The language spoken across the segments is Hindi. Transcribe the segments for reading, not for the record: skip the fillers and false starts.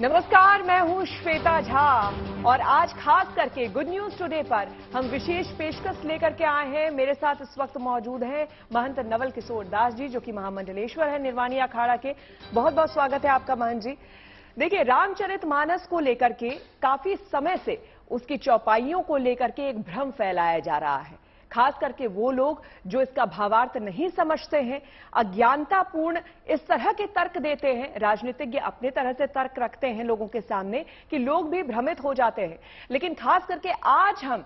नमस्कार, मैं हूं श्वेता झा और आज खास करके गुड न्यूज टुडे पर हम विशेष पेशकश लेकर के आए हैं। मेरे साथ इस वक्त मौजूद हैं महंत नवल किशोर दास जी, जो कि महामंडलेश्वर है निर्वाणी अखाड़ा के। बहुत बहुत स्वागत है आपका महंत जी। देखिए, रामचरितमानस को लेकर के काफी समय से उसकी चौपाइयों को लेकर के एक भ्रम फैलाया जा रहा है। खास करके वो लोग जो इसका भावार्थ नहीं समझते हैं, अज्ञानतापूर्ण इस तरह के तर्क देते हैं। राजनीतिज्ञ अपने तरह से तर्क रखते हैं लोगों के सामने कि लोग भी भ्रमित हो जाते हैं। लेकिन खास करके आज हम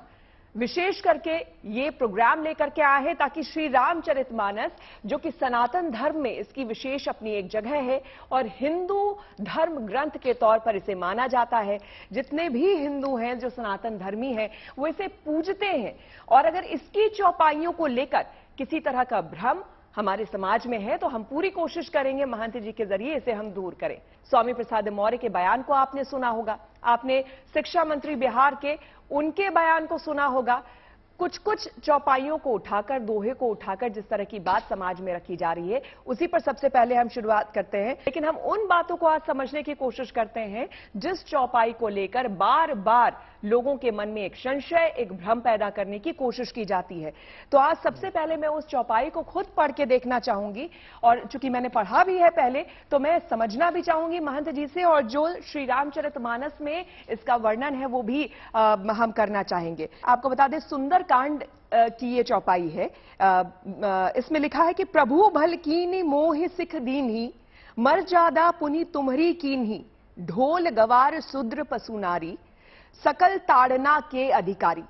विशेष करके ये प्रोग्राम लेकर के आए हैं ताकि श्री रामचरितमानस, जो कि सनातन धर्म में इसकी विशेष अपनी एक जगह है और हिंदू धर्म ग्रंथ के तौर पर इसे माना जाता है। जितने भी हिंदू हैं जो सनातन धर्मी हैं वो इसे पूजते हैं, और अगर इसकी चौपाइयों को लेकर किसी तरह का भ्रम हमारे समाज में है तो हम पूरी कोशिश करेंगे महंत जी के जरिए इसे हम दूर करें। स्वामी प्रसाद मौर्य के बयान को आपने सुना होगा, आपने शिक्षा मंत्री बिहार के उनके बयान को सुना होगा। कुछ कुछ चौपाइयों को उठाकर, दोहे को उठाकर जिस तरह की बात समाज में रखी जा रही है, उसी पर सबसे पहले हम शुरुआत करते हैं। लेकिन हम उन बातों को आज समझने की कोशिश करते हैं जिस चौपाई को लेकर बार बार लोगों के मन में एक संशय, एक भ्रम पैदा करने की कोशिश की जाती है। तो आज सबसे पहले मैं उस चौपाई को खुद पढ़ के देखना चाहूंगी, और चूंकि मैंने पढ़ा भी है पहले, तो मैं समझना भी चाहूंगी महंत जी से, और जो श्री रामचरितमानस में इसका वर्णन है वो भी हम करना चाहेंगे। आपको बता दें, सुंदर कांड की ये चौपाई है। इसमें लिखा है कि प्रभु भल कीनी मोह सिख दीन्ही, मर्यादा पुनि तुम्हरी कीन्ही, ढोल गवार शूद्र पशु नारी, सकल ताड़ना के अधिकारी।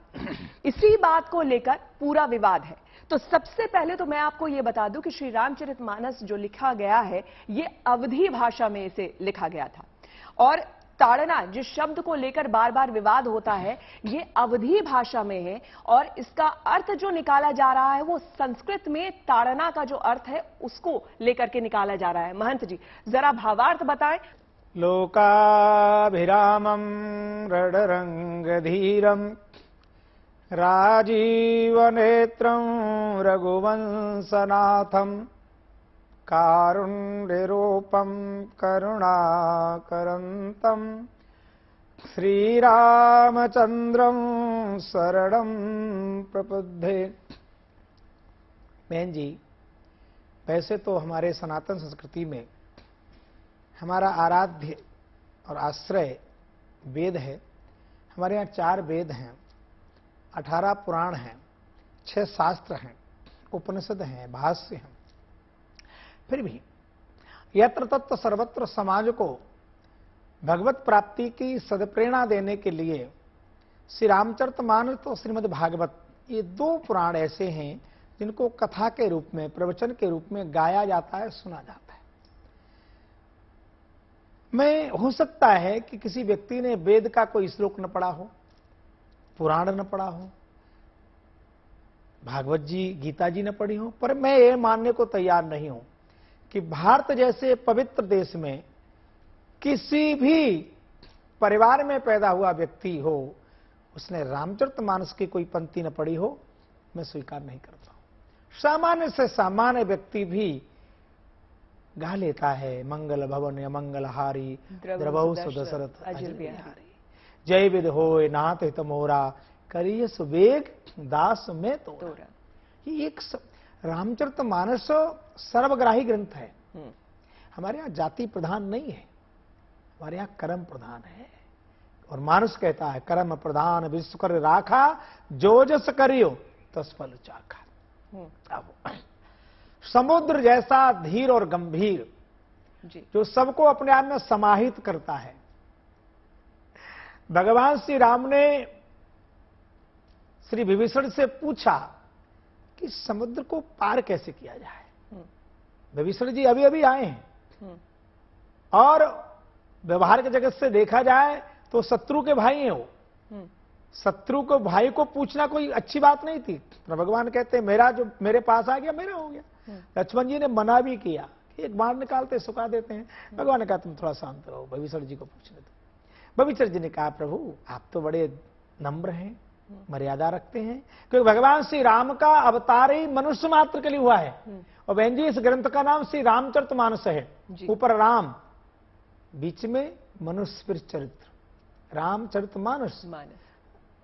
इसी बात को लेकर पूरा विवाद है। तो सबसे पहले तो मैं आपको यह बता दूं कि श्री रामचरितमानस जो लिखा गया है ये अवधी भाषा में इसे लिखा गया था, और ताड़ना जिस शब्द को लेकर बार बार विवाद होता है ये अवधी भाषा में है, और इसका अर्थ जो निकाला जा रहा है वो संस्कृत में ताड़ना का जो अर्थ है उसको लेकर के निकाला जा रहा है। महंत जी जरा भावार्थ बताएं। लोकाभिरामं रणरंगधीरं राजीवनेत्रं रघुवंशनाथं कारुण्यरूपं करुणाकरन्तं श्रीरामचंद्रं शरणं प्रपद्ये। बहन जी, वैसे तो हमारे सनातन संस्कृति में हमारा आराध्य और आश्रय वेद है। हमारे यहाँ 4 वेद हैं, 18 पुराण हैं, 6 शास्त्र हैं, उपनिषद हैं, भाष्य हैं। फिर भी यत्र तत्र सर्वत्र समाज को भगवत प्राप्ति की सदप्रेरणा देने के लिए श्री रामचरितमानस और श्रीमद् भागवत, ये 2 पुराण ऐसे हैं जिनको कथा के रूप में, प्रवचन के रूप में गाया जाता है, सुना जाता है। मैं हो सकता है कि किसी व्यक्ति ने वेद का कोई श्लोक न पढ़ा हो, पुराण न पढ़ा हो, भागवत जी, गीता जी न पढ़ी हो, पर मैं ये मानने को तैयार नहीं हूं कि भारत जैसे पवित्र देश में किसी भी परिवार में पैदा हुआ व्यक्ति हो, उसने रामचरितमानस की कोई पंक्ति न पढ़ी हो, मैं स्वीकार नहीं करता हूं। सामान्य से सामान्य व्यक्ति भी गा लेता है, मंगल भवन अमंगल हारी, द्रवहु सुदशरथ अजर बिहारी, जय विद होय नाथ हित मोरा, करिय सुवेग दास में तोरा। ये एक रामचरितमानस सर्वग्राही ग्रंथ है। हमारे यहाँ जाति प्रधान नहीं है, हमारे यहाँ कर्म प्रधान है। और मानुष कहता है कर्म प्रधान विश्व कर राखा, जो जस करियो तस फल चाखा। अब समुद्र जैसा धीर और गंभीर जी, जो सबको अपने आप में समाहित करता है। भगवान श्री राम ने श्री विभीषण से पूछा कि समुद्र को पार कैसे किया जाए। विभीषण जी अभी अभी आए हैं, और व्यवहार के जगत से देखा जाए तो शत्रु के भाई हैं वो। शत्रु को भाई को पूछना कोई अच्छी बात नहीं थी। तो भगवान कहते हैं मेरा जो मेरे पास आ गया मेरा हो गया। लक्ष्मण जी ने मना भी किया कि एक बार निकालते सुखा देते हैं। भगवान ने कहा तुम थोड़ा शांत रहो, विभीषण जी को पूछने दो। विभीषण जी ने कहा प्रभु आप तो बड़े नम्र हैं, मर्यादा रखते हैं, क्योंकि भगवान श्री राम का अवतार ही मनुष्य मात्र के लिए हुआ है। और बहन जी इस ग्रंथ का नाम श्री रामचरितमानस है। ऊपर राम, बीच में मनुस्मृत चरित्र, रामचरितमानस। मानस।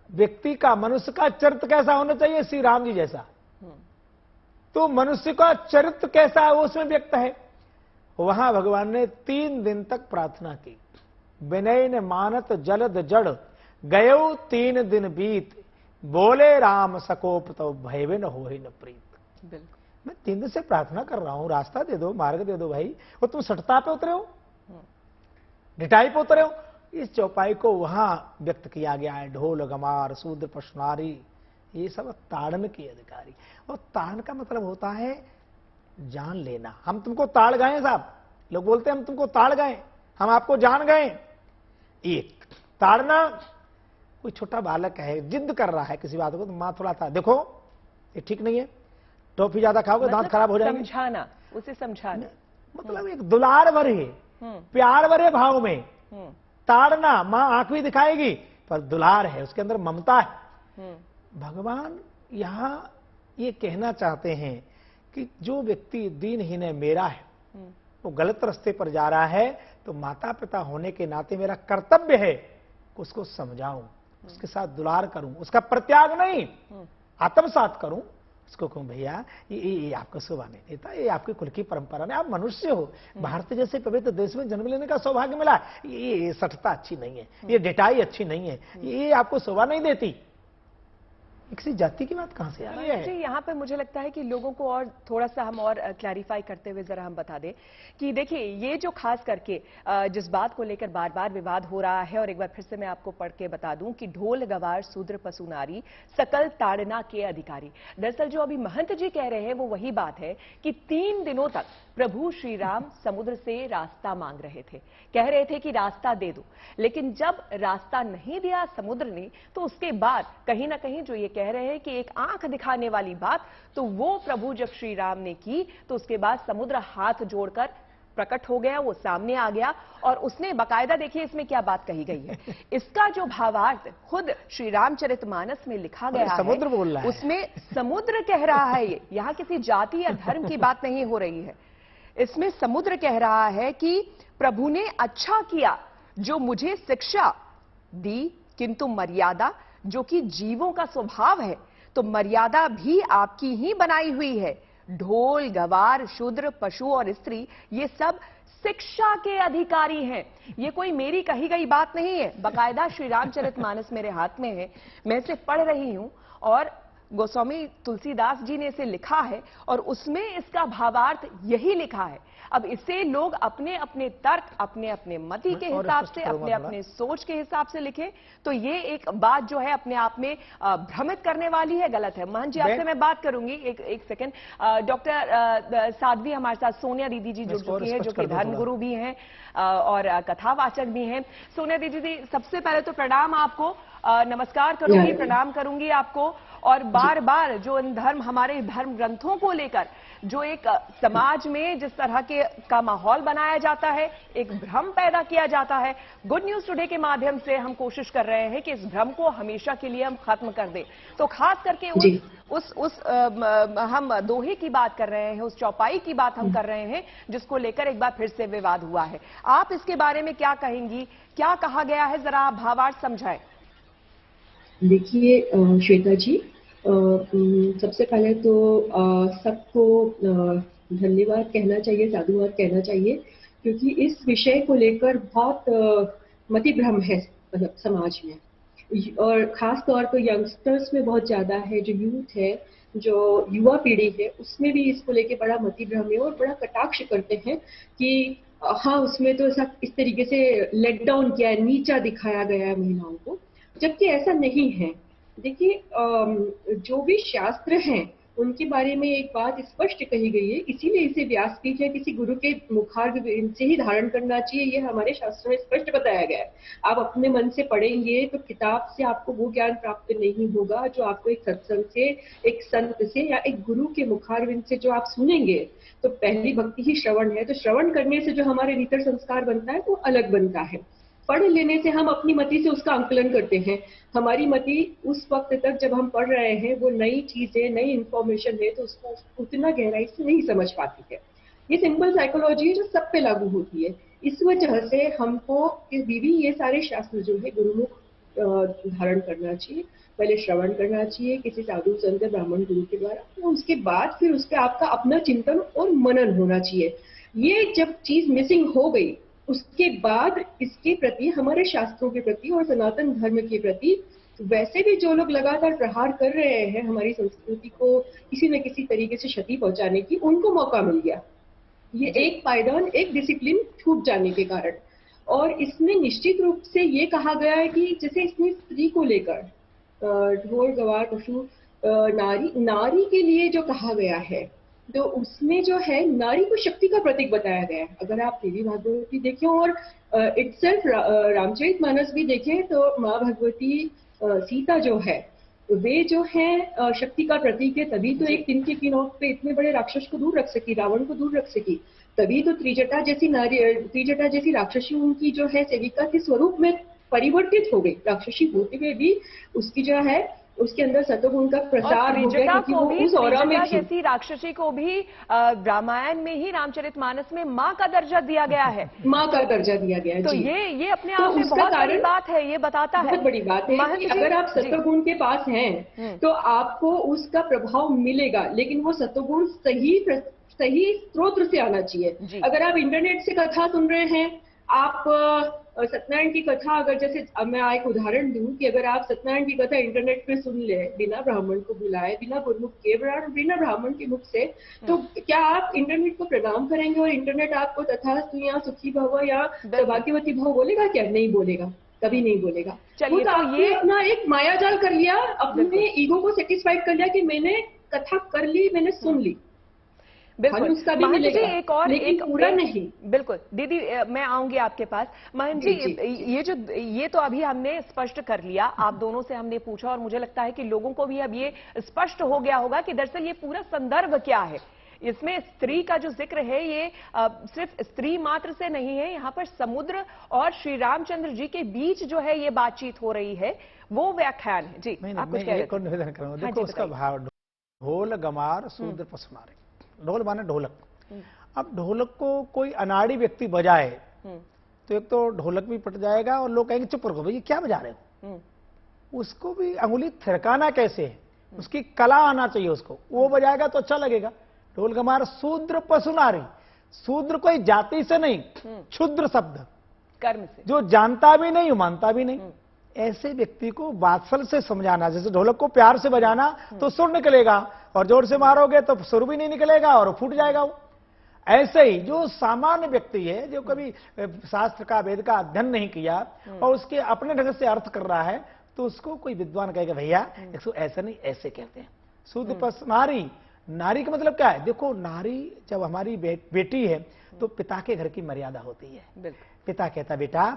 व्यक्ति का, मनुष्य का चरित्र कैसा होना चाहिए? श्री राम जी जैसा। तो मनुष्य का चरित्र कैसा है वो उसमें व्यक्त है। वहां भगवान ने 3 दिन तक प्रार्थना की। विनय ने मानत जलद जड़, गयो 3 दिन बीत, बोले राम सकोप तो भयवे न होहि न प्रीत। बिल्कुल। मैं 3 दिन से प्रार्थना कर रहा हूं, रास्ता दे दो, मार्ग दे दो भाई, और तुम सटता पे उतरे हो, ढिठाई पे उतरे हो। इस चौपाई को वहां व्यक्त किया गया है। ढोल गमार शूद्र पशनारी, ये सब ताड़न के अधिकारी। और ताड़न का मतलब होता है जान लेना। हम तुमको ताड़ गए साहब, लोग बोलते हैं हम तुमको ताड़ गए, हम आपको जान गए। एक ताड़ना, कोई छोटा बालक है, जिद कर रहा है किसी बात को, तो मां थोड़ा था, देखो ये ठीक नहीं है, टॉफी ज्यादा खाओगे दांत खराब हो जाएंगे। समझाना, उसे समझाना, मतलब एक दुलार भरे, प्यार भरे भाव में ताड़ना। मां आंख भी दिखाएगी पर दुलार है, उसके अंदर ममता है। भगवान यहां ये कहना चाहते हैं कि जो व्यक्ति दीनहीन है, मेरा है, वो गलत रास्ते पर जा रहा है, तो माता पिता होने के नाते मेरा कर्तव्य है उसको समझाऊं, उसके साथ दुलार करूं, उसका प्रत्याग नहीं, आत्मसात करूं। उसको कहूं भैया ये आपका शोभा नहीं देता, ये आपकी कुल की परंपरा नहीं, आप मनुष्य हो, भारत जैसे पवित्र देश में जन्म लेने का सौभाग्य मिला। ये सठता अच्छी नहीं है, ये डिटाई अच्छी नहीं है, ये आपको शोभा नहीं देती। किसी जाति की बात कहां से आ रही है? जी, यहाँ पे मुझे लगता है कि लोगों को और थोड़ा सा हम और क्लैरिफाई करते हुए जरा हम बता दें कि देखिए, ये जो खास करके जिस बात को लेकर बार बार विवाद हो रहा है, और एक बार फिर से मैं आपको पढ़ के बता दूं कि ढोल गवार शूद्र पशु नारी सकल ताड़ना के अधिकारी। दरअसल जो अभी महंत जी कह रहे हैं वो वही बात है कि 3 दिनों तक प्रभु श्री राम समुद्र से रास्ता मांग रहे थे, कह रहे थे कि रास्ता दे दो, लेकिन जब रास्ता नहीं दिया समुद्र ने, तो उसके बाद कहीं ना कहीं जो ये कह रहे हैं कि एक आंख दिखाने वाली बात, तो वो प्रभु जब श्री राम ने की, तो उसके बाद समुद्र हाथ जोड़कर प्रकट हो गया, वो सामने आ गया, और उसने बाकायदा, देखिए इसमें क्या बात कही गई है, इसका जो भावार्थ खुद श्री रामचरितमानस में लिखा गया है, समुद्र बोल रहा है, उसमें समुद्र कह रहा है। ये यहाँ किसी जाति या धर्म की बात नहीं हो रही है, इसमें समुद्र कह रहा है कि प्रभु ने अच्छा किया जो मुझे शिक्षा दी, किंतु मर्यादा जो कि जीवों का स्वभाव है, तो मर्यादा भी आपकी ही बनाई हुई है। ढोल गवार शूद्र पशु और स्त्री, ये सब शिक्षा के अधिकारी हैं। ये कोई मेरी कही गई बात नहीं है, बाकायदा श्री रामचरितमानस मेरे हाथ में है, मैं इसे पढ़ रही हूं, और गोस्वामी तुलसीदास जी ने इसे लिखा है, और उसमें इसका भावार्थ यही लिखा है। अब इसे लोग अपने अपने तर्क, अपने अपने मति के हिसाब से, अपने अपने सोच के हिसाब से लिखे, तो ये एक बात जो है अपने आप में भ्रमित करने वाली है, गलत है। महंत जी, आपसे मैं बात करूंगी, एक सेकंड। डॉक्टर साध्वी हमारे साथ सोनिया दीदी जी जुड़ चुकी है, जो कि धर्मगुरु भी हैं और कथावाचक भी हैं। सोनिया दीदी जी, सबसे पहले तो प्रणाम आपको, नमस्कार करूंगी, प्रणाम करूंगी आपको। और बार बार जो इन हमारे धर्म ग्रंथों को लेकर जो एक समाज में जिस तरह के का माहौल बनाया जाता है, एक भ्रम पैदा किया जाता है, गुड न्यूज टुडे के माध्यम से हम कोशिश कर रहे हैं कि इस भ्रम को हमेशा के लिए हम खत्म कर दें। तो खास करके हम दोहे की बात कर रहे हैं, उस चौपाई की बात हम कर रहे हैं, जिसको लेकर एक बार फिर से विवाद हुआ है। आप इसके बारे में क्या कहेंगी, क्या कहा गया है, जरा आप भावार्थ समझाएं। देखिए श्वेता जी, सबसे पहले तो सबको धन्यवाद कहना चाहिए, साधुवाद कहना चाहिए, क्योंकि इस विषय को लेकर बहुत मतिभ्रम है मतलब समाज में, और खास तौर पर यंगस्टर्स में बहुत ज्यादा है। जो यूथ है, जो युवा पीढ़ी है, उसमें भी इसको लेके बड़ा मतिभ्रम है, और बड़ा कटाक्ष करते हैं कि हाँ उसमें तो सब इस तरीके से लेट डाउन किया है, नीचा दिखाया गया है महिलाओं को, जबकि ऐसा नहीं है। देखिए जो भी शास्त्र हैं उनके बारे में एक बात स्पष्ट कही गई है, इसीलिए इसे व्यासपीठ या किसी गुरु के मुखार से ही धारण करना चाहिए, ये हमारे शास्त्रों में स्पष्ट बताया गया है। आप अपने मन से पढ़ेंगे तो किताब से आपको वो ज्ञान प्राप्त नहीं होगा जो आपको एक सत्संग से, एक संत से, या एक गुरु के मुखारविंद से जो आप सुनेंगे। तो पहली भक्ति ही श्रवण है, तो श्रवण करने से जो हमारे भीतर संस्कार बनता है वो अलग बनता है। पढ़ लेने से हम अपनी मति से उसका आंकलन करते हैं। हमारी मति उस वक्त तक जब हम पढ़ रहे हैं वो नई चीजें, नई इंफॉर्मेशन है, तो उसको उतना गहराई से नहीं समझ पाती है। ये सिंपल साइकोलॉजी है जो सब पे लागू होती है। इस वजह से हमको भी ये सारे शास्त्र जो है गुरुमुख धारण करना चाहिए, पहले श्रवण करना चाहिए किसी साधु संत ब्राह्मण गुरु के द्वारा, और उसके बाद फिर उसके आपका अपना चिंतन और मनन होना चाहिए। ये जब चीज मिसिंग हो गई, उसके बाद इसके प्रति, हमारे शास्त्रों के प्रति और सनातन धर्म के प्रति वैसे भी जो लोग लगातार प्रहार कर रहे हैं हमारी संस्कृति को किसी न किसी तरीके से क्षति पहुंचाने की, उनको मौका मिल गया। ये एक पायदान, एक डिसिप्लिन छूट जाने के कारण। और इसमें निश्चित रूप से ये कहा गया है कि जैसे इसमें स्त्री को लेकर ढोल गवार पशु नारी के लिए जो कहा गया है, तो उसमें जो है नारी को शक्ति का प्रतीक बताया गया है। अगर आप देवी भागवती देखें और इटसेल्फ रामचरितमानस भी देखें, तो माँ भगवती सीता जो है वे जो है शक्ति का प्रतीक है। तभी तो एक तिनके की नोक पे इतने बड़े राक्षस को दूर रख सकी, रावण को दूर रख सकी। तभी तो त्रिजटा जैसी राक्षसी उनकी जो है सेविका के स्वरूप में परिवर्तित हो गई। राक्षसी होते हुए भी उसकी जो है उसके अंदर सतोगुण का प्रसार हो गया, क्योंकि वो उस औरा में थी। जैसी राक्षसी को भी रामायण में ही रामचरितमानस में माँ का दर्जा दिया गया है। माँ का दर्जा दिया गया है। तो जी। ये अपने आप में बहुत बड़ी बात है, ये बताता है, बहुत बड़ी बात है कि अगर आप सतोगुण के पास हैं तो आपको उसका प्रभाव मिलेगा, लेकिन वो सतोगुण सही स्रोत से आना चाहिए। अगर आप इंटरनेट से कथा सुन रहे हैं, आप सत्यनारायण की कथा, अगर जैसे अब मैं एक उदाहरण दूं कि अगर आप सत्यनारायण की कथा इंटरनेट पे सुन ले बिना ब्राह्मण को बुलाए, बिना गुरुमुख के, बिना ब्राह्मण के मुख से, तो क्या आप इंटरनेट को प्रणाम करेंगे और इंटरनेट आपको तथास्तु या सुखी भव या सौभाग्यवती भव बोलेगा? क्या नहीं बोलेगा, कभी नहीं बोलेगा। चलिए, तो ये अपना एक मायाजाल कर लिया, अपने ईगो को सेटिस्फाइड कर लिया कि मैंने कथा कर ली, मैंने सुन ली। बिल्कुल। उसका भी मिलेगा, लेकिन पूरा नहीं। बिल्कुल दीदी, मैं आऊंगी आपके पास। महंत जी, ये तो अभी हमने स्पष्ट कर लिया, आप दोनों से हमने पूछा, और मुझे लगता है कि लोगों को भी अब ये स्पष्ट हो गया होगा कि दरअसल ये पूरा संदर्भ क्या है। इसमें स्त्री का जो जिक्र है ये सिर्फ स्त्री मात्र से नहीं है, यहाँ पर समुद्र और श्री रामचंद्र जी के बीच जो है ये बातचीत हो रही है, वो व्याख्यान है। जी, आप कुछ कह रहे थे। निवेदन करूंगा, देखो उसका भाव, ढोल गमार शूद्र पसमारे। ढोल माने ढोलक। अब ढोलक को कोई अनाड़ी व्यक्ति बजाए तो एक तो ढोलक भी पट जाएगा और लोग कहेंगे चुप रखो भाई, क्या बजा रहे हो। उसको भी अंगुली थिरकाना कैसे है, उसकी कला आना चाहिए उसको, वो बजाएगा तो अच्छा लगेगा। ढोल गमार शूद्र पशु नारी, शूद्र कोई जाति से नहीं, क्षुद्र शब्द कर्म से, जो जानता भी नहीं मानता भी नहीं, ऐसे व्यक्ति को वात्सल से समझाना। जैसे ढोलक को प्यार से बजाना तो सुर निकलेगा, और जोर से मारोगे तो सुर भी नहीं निकलेगा और फूट जाएगा वो। ऐसे ही जो सामान्य व्यक्ति है, जो कभी शास्त्र का वेद का अध्ययन नहीं किया और उसके अपने ढंग से अर्थ कर रहा है, तो उसको कोई विद्वान कहेगा भैया इसको ऐसा नहीं ऐसे कहते हैं। शूद्र पशु नारी, नारी का मतलब क्या है? देखो, नारी जब हमारी बेटी है तो पिता के घर की मर्यादा होती है। पिता कहता बेटा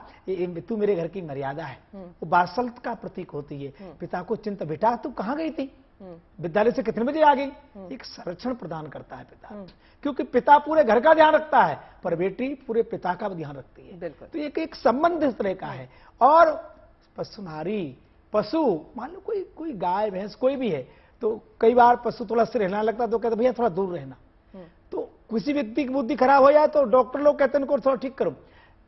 तू मेरे घर की मर्यादा है, वो वात्सल्य का प्रतीक होती है। पिता को चिंता, बेटा तू कहाँ गई थी, विद्यालय से कितने बजे आ गई। एक संरक्षण प्रदान करता है पिता, क्योंकि पिता पूरे घर का ध्यान रखता है पर बेटी पूरे पिता का ध्यान रखती है। तो एक संबंध इस तरह का है। और पशु नारी, पशु मान लो कोई गाय भैंस कोई भी है, तो कई बार पशु थोड़ा से रहना लगता है तो कहते भैया थोड़ा दूर रहना। तो किसी व्यक्ति की बुद्धि खराब हो जाए तो डॉक्टर लोग कहते हैं इनको थोड़ा ठीक करो।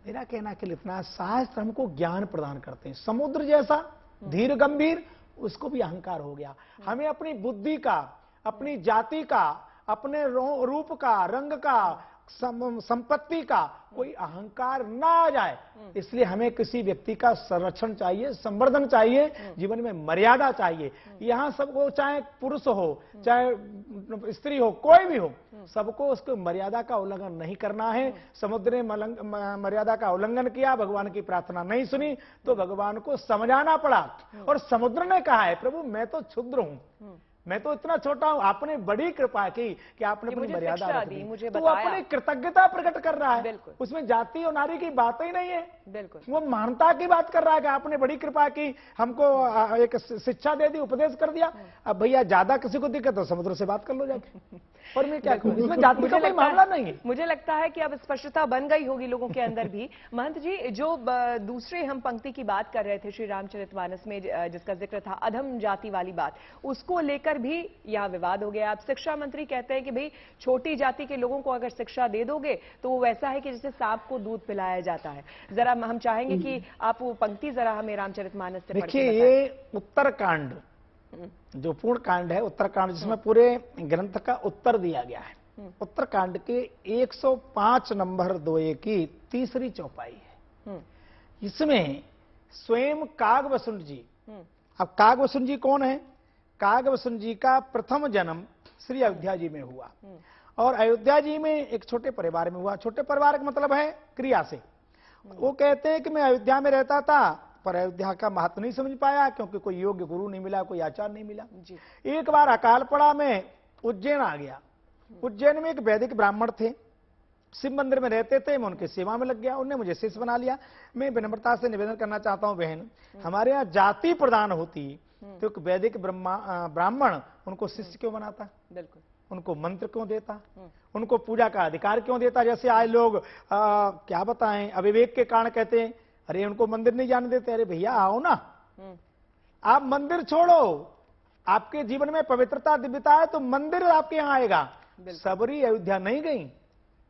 मेरा कहना कि इतना शास्त्र हमको ज्ञान प्रदान करते हैं। समुद्र जैसा धीर गंभीर, उसको भी अहंकार हो गया। हमें अपनी बुद्धि का, अपनी जाति का, अपने रूप का, रंग का, संपत्ति का कोई अहंकार ना आ जाए, इसलिए हमें किसी व्यक्ति का संरक्षण चाहिए, संवर्धन चाहिए, जीवन में मर्यादा चाहिए। यहाँ सबको, चाहे पुरुष हो चाहे स्त्री हो, कोई भी हो, सबको उसको मर्यादा का उल्लंघन नहीं करना है। समुद्र ने मर्यादा का उल्लंघन किया, भगवान की प्रार्थना नहीं सुनी तो भगवान को समझाना पड़ा। और समुद्र ने कहा है प्रभु मैं तो क्षुद्र हूं, मैं तो इतना छोटा हूं, आपने बड़ी कृपा की कि आपने अपनी मर्यादा रख दी, मुझे तो अपनी कृतज्ञता प्रकट कर रहा है। उसमें जाति और नारी की बात ही नहीं है, बिल्कुल वो मानता की बात कर रहा है कि आपने बड़ी कृपा की, हमको एक शिक्षा दे दी, उपदेश कर दिया। अब भैया ज्यादा किसी को दिक्कत तो समुद्र से बात कर लो जाके। और मैं क्या करूं, इसमें जाति का कोई मामला नहीं है। मुझे लगता है कि अब स्पष्टता बन गई होगी लोगों के अंदर भी। महंत जी, जो दूसरे हम पंक्ति की बात कर रहे थे श्री रामचरितमानस में, जिसका जिक्र था अधम जाति वाली बात, उसको लेकर भी यहाँ विवाद हो गया। अब शिक्षा मंत्री कहते हैं कि भाई छोटी जाति के लोगों को अगर शिक्षा दे दोगे तो वो वैसा है कि जैसे सांप को दूध पिलाया जाता है। जरा हम चाहेंगे कि आप वो पंक्ति जरा हमें रामचरितमानस से पढ़ के देखिए, ये उत्तरकांड जो पूर्ण कांड है, उत्तरकांड, जिसमें पूरे ग्रंथ का उत्तर दिया गया है, उत्तरकांड के 105 नंबर 2 की तीसरी चौपाई है। इसमें स्वयं कागभूषण जी, अब कागभूषण जी कौन है? कागभूषण जी का प्रथम जन्म श्री अयोध्या जी में हुआ, और अयोध्या जी में एक छोटे परिवार में हुआ। छोटे परिवार का मतलब है क्रिया से। वो कहते हैं कि मैं अयोध्या में रहता था, पर अयोध्या का महत्व नहीं समझ पाया, क्योंकि कोई योग्य गुरु नहीं मिला, कोई आचार्य नहीं मिला जी। एक बार अकाल पड़ा, मैं उज्जैन आ गया। उज्जैन में एक वैदिक ब्राह्मण थे, शिव मंदिर में रहते थे, मैं उनकी सेवा में लग गया। उन्होंने मुझे शिष्य बना लिया। मैं विनम्रता से निवेदन करना चाहता हूं बहन, हमारे यहाँ जाति प्रदान होती तो एक वैदिक ब्राह्मण उनको शिष्य क्यों बनाता? बिल्कुल। उनको मंत्र क्यों देता? उनको पूजा का अधिकार क्यों देता? जैसे आज लोग क्या बताएं, अविवेक के कारण कहते हैं अरे उनको मंदिर नहीं जाने देते। अरे भैया आओ ना, आप मंदिर छोड़ो, आपके जीवन में पवित्रता दिव्यता है तो मंदिर आपके यहां आएगा। सबरी अयोध्या नहीं गई,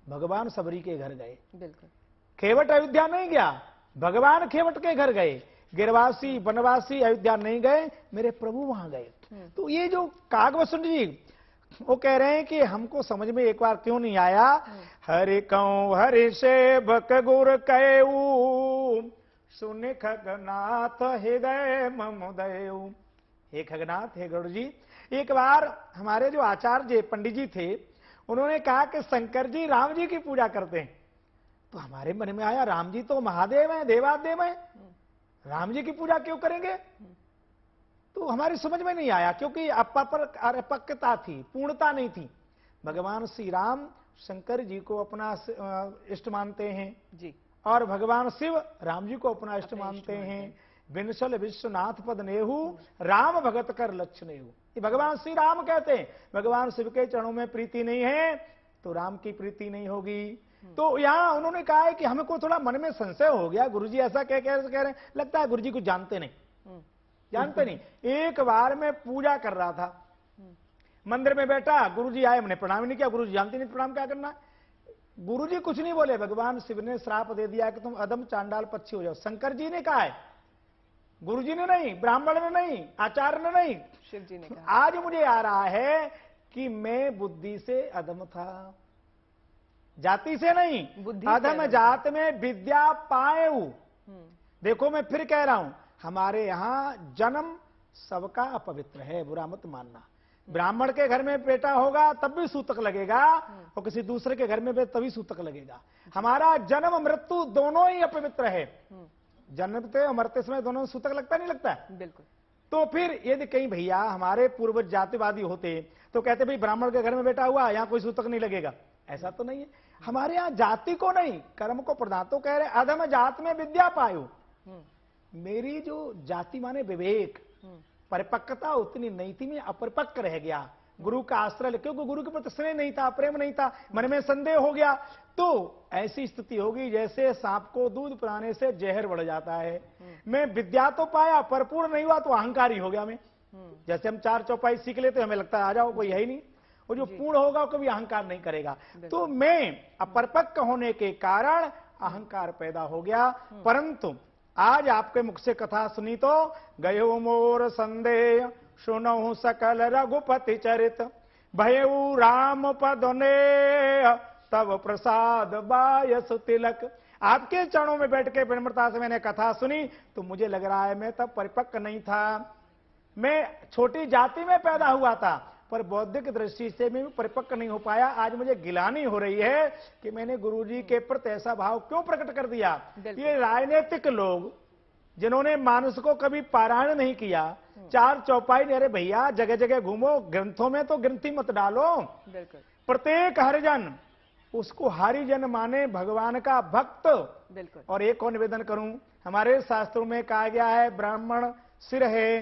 भगवान सबरी के घर गए। बिल्कुल। खेवट अयोध्या नहीं गया, भगवान खेवट के घर गए। गिरवासी वनवासी अयोध्या नहीं गए, मेरे प्रभु वहां गए। तो ये जो कागभूषण जी वो कह रहे हैं कि हमको समझ में एक बार क्यों नहीं आया। हरि कौ हरि सेवक गुर कयऊ, सुन खगनाथ हृदय ममुदयऊ। हे खगनाथ, हे गरुड़ जी, एक बार हमारे जो आचार्य पंडित जी थे, उन्होंने कहा कि शंकर जी राम जी की पूजा करते हैं। तो हमारे मन में आया, राम जी तो महादेव हैं, देवादेव हैं, राम जी की पूजा क्यों करेंगे? तो हमारी समझ में नहीं आया, क्योंकि अपक्वता थी, पूर्णता नहीं थी। भगवान श्री राम शंकर जी को अपना इष्ट मानते हैं जी, और भगवान शिव राम जी को अपना इष्ट मानते हैं। विनसल विश्वनाथ पद नेहू, राम भगत कर लक्ष्य नेहू। ये भगवान श्री राम कहते हैं। भगवान शिव के चरणों में प्रीति नहीं है तो राम की प्रीति नहीं होगी। तो यहां उन्होंने कहा है कि हमको थोड़ा मन में संशय हो गया, गुरुजी ऐसा कह रहे हैं, लगता है गुरुजी कुछ जानते नहीं, जानते नहीं। एक बार मैं पूजा कर रहा था, मंदिर में बैठा, गुरुजी आए, मैंने प्रणाम नहीं किया। गुरुजी जानते नहीं प्रणाम क्या करना। गुरुजी कुछ नहीं बोले, भगवान शिव ने श्राप दे दिया कि तुम अधम चांडाल पक्षी हो जाओ। शंकर जी ने कहा है, गुरुजी ने नहीं, ब्राह्मण ने नहीं, आचार्य ने नहीं, शिव जी ने कहा। आज मुझे आ रहा है कि मैं बुद्धि से अधम था, जाति से नहीं, अधम जात में विद्या पाएऊ। देखो मैं फिर कह रहा हूं, हमारे यहां जन्म सबका अपवित्र है, बुरा मत मानना। ब्राह्मण के घर में बेटा होगा तब भी सूतक लगेगा, और किसी दूसरे के घर में तभी सूतक लगेगा। हमारा जन्म मृत्यु दोनों ही अपवित्र है। जन्मते और मरते समय दोनों सूतक लगता नहीं लगता? बिल्कुल। तो फिर यदि कहीं भैया हमारे पूर्वज जातिवादी होते तो कहते भाई ब्राह्मण के घर में बेटा हुआ, यहां कोई सूतक नहीं लगेगा। ऐसा तो नहीं है। हमारे यहां जाति को नहीं, कर्म को प्रधान। तो कह रहे अधम जात में विद्या पायो। मेरी जो जाति माने विवेक, परिपक्वता उतनी नहीं थी, मैं अपरिपक्व रह गया। गुरु का आश्रय, क्योंकि गुरु के प्रति स्नेह नहीं था, प्रेम नहीं था, मन में संदेह हो गया। तो ऐसी स्थिति होगी जैसे सांप को दूध पिलाने से जहर बढ़ जाता है। मैं विद्या तो पाया, पर पूर्ण नहीं हुआ तो अहंकारी हो गया मैं। जैसे हम 4 चौपाई सीख लेते, हमें लगता है आ जाओ, कोई है ही नहीं। वो जो पूर्ण होगा वो कभी अहंकार नहीं करेगा। तो मैं अपरिपक्व होने के कारण अहंकार पैदा हो गया। परंतु आज आपके मुख से कथा सुनी तो गयो मोर संदेह, सुनहु सकल रघुपति चरित, भयऊ राम पदने तब प्रसाद बायस तिलक। आपके चरणों में बैठ के विनम्रता से मैंने कथा सुनी तो मुझे लग रहा है मैं तब परिपक्व नहीं था। मैं छोटी जाति में पैदा हुआ था, पर बौद्धिक दृष्टि से मैं परिपक्व नहीं हो पाया। आज मुझे गिलानी हो रही है कि मैंने गुरुजी के प्रति ऐसा भाव क्यों प्रकट कर दिया। ये राजनीतिक लोग जिन्होंने मानस को कभी पारायण नहीं किया, 4 चौपाई, अरे भैया जगह जगह घूमो, ग्रंथों में तो ग्रंथी मत डालो। प्रत्येक हरिजन उसको हरिजन माने, भगवान का भक्त। बिल्कुल। और एक और निवेदन करूं, हमारे शास्त्रों में कहा गया है ब्राह्मण सिर है,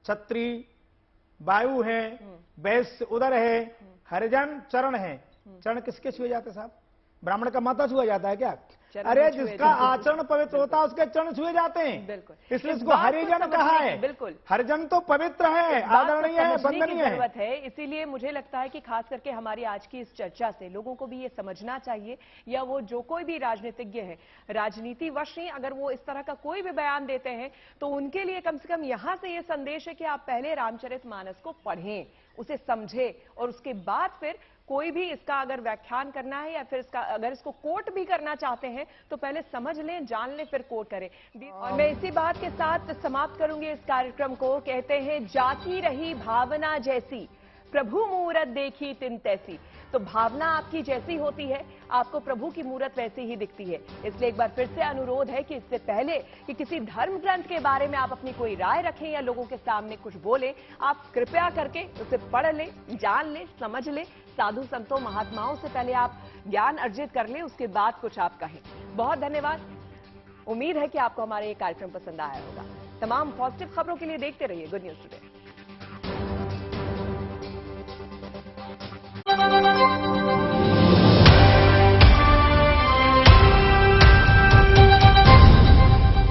क्षत्रिय वायु है, वैश्य उदर है, हरिजन चरण है, चरण किसके छुए जाते साहब? ब्राह्मण का माथा छुआ जाता है क्या? चरण अरे छुए जिसका जाते हैं। आचरण पवित्र होता है उसके चरण छुए जाते हैं। बिल्कुल। इसलिए इस इसको बात को हरिजन समझने कहा की- है। बिल्कुल। हरिजन तो पवित्र है, इस बात को आदरणीय है, समझने की वंदनीय है। जरूरत है। इसीलिए मुझे लगता है कि खास करके हमारी आज की इस चर्चा से लोगों को भी ये समझना चाहिए, या वो जो कोई भी राजनीतिज्ञ है, राजनीति वश नहीं, अगर वो इस तरह का कोई भी बयान देते हैं तो उनके लिए कम से कम यहां से ये संदेश है कि आप पहले रामचरितमानस को पढ़ें, उसे समझें, और उसके बाद फिर कोई भी इसका अगर व्याख्यान करना है या फिर इसका अगर इसको कोट भी करना चाहते हैं तो पहले समझ लें, जान लें, फिर कोट करें। और मैं इसी बात के साथ समाप्त करूंगी इस कार्यक्रम को। कहते हैं जाती रही भावना जैसी, प्रभु मूरत देखी तिन तैसी। तो भावना आपकी जैसी होती है, आपको प्रभु की मूरत वैसी ही दिखती है। इसलिए एक बार फिर से अनुरोध है कि इससे पहले कि किसी धर्म ग्रंथ के बारे में आप अपनी कोई राय रखें या लोगों के सामने कुछ बोलें, आप कृपया करके उसे पढ़ लें, जान लें, समझ लें। साधु संतों महात्माओं से पहले आप ज्ञान अर्जित कर लें, उसके बाद कुछ आप कहें। बहुत धन्यवाद। उम्मीद है कि आपको हमारा ये कार्यक्रम पसंद आया होगा। तमाम पॉजिटिव खबरों के लिए देखते रहिए गुड न्यूज टुडे।